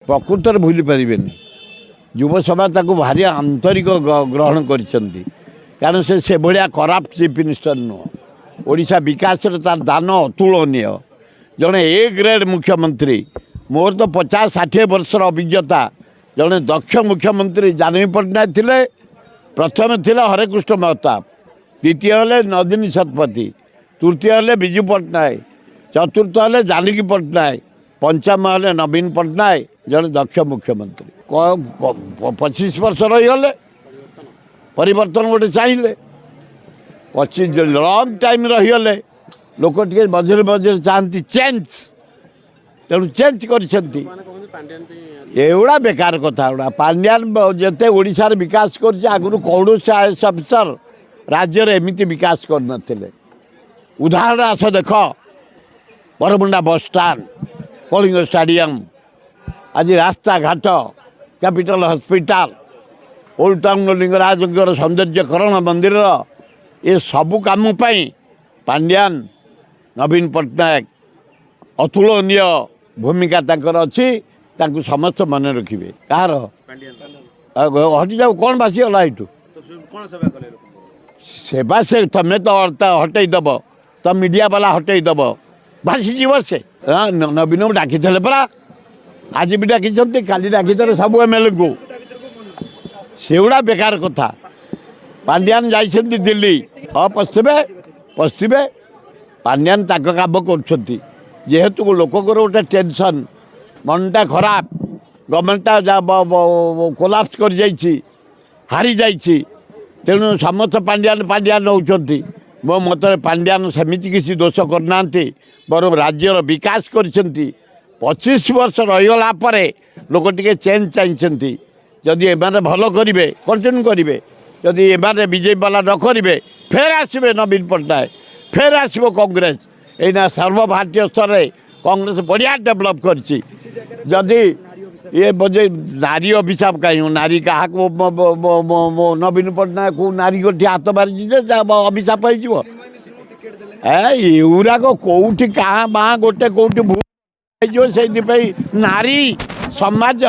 प्रकृत भूली पारे युव समाज ताको भारी आंतरिक ग्रहण कारण से भाया कराप्ट चीफ मिनिस्टर नुह ओडिशा विकास तार दान अतुलनीय जड़े ए ग्रेड मुख्यमंत्री मोर तो 50-60 वर्षर अभिज्ञता जड़े दक्ष मुख्यमंत्री जानवी पट्टनायक थिले प्रथम थिले हरेकृष्ण महताब द्वितीय हेले नदिनी शतपथी तृतीय हेले विजु पट्टनायक चतुर्थ हेले जानकी पट्टनायक पंचम हेले नवीन पट्टनायक जड़े दक्ष मुख्यमंत्री 25 वर्ष रहीगले परिवर्तन गोटे चाहिए 25 लंग टाइम रहीगले लोक टे मझे मझे चाहती चेंज तेणु चेंज करा बेकार कथा गुड़ा पांड्यान जिते ओडिशार विकास कर आगुरी कौन आईएएस अफिसर राज्य एमती विकास करते उदाहरण आस देख बरमुंडा बस स्टाण कलिंग स्टाडियम आज रास्ता घाट capital hospital old town Lingaraj सौंदर्यकरण मंदिर ये सबू काम पांड्यान नवीन पट्टनायक अतुलनीय भूमिका तांकर अच्छी तांकु समस्त मन रखिए कहार हटि जाऊ कौन बासीगला यू सेवा से तमें तो हटईदब तो मीडिया वाला हटईदब भासीज से नवीन को डाकी परा आज भी डाकी काली डाकी सब एमएलए को सेगुड़ा बेकार कथा पांड्यान जाइछन्ति दिल्ली पस्थिबे पांड्यान ताक काम करेतु लोककर गोटे टेंशन मनटा खराब गवर्नमेंटा कोलाप्स कर हारी जाइए तेणु समस्त पांड्यान होती मो मत पांड्यान सेमती किसी दोष करना बर राज्यर विकास कर 25 वर्ष रहीगला लोक टे चेंज चाहिए जदि एमाने भल करेंगे कंटिन्यू करेंगे जदि एमाने बीजेपी वाला न करेंगे फेर आसबे नवीन पट्टनायक फेर आसब कांग्रेस एना सर्वभारतीय स्तर में कांग्रेस बढ़िया डेभलप करछि जदि ये बोझे नारी अभिशाप कहीं नारी क्या नवीन पट्टनायक को नारी को हाथ मारी अभिशाप होराक कौटी क्या गोटे कौटी भूल से नारी समाज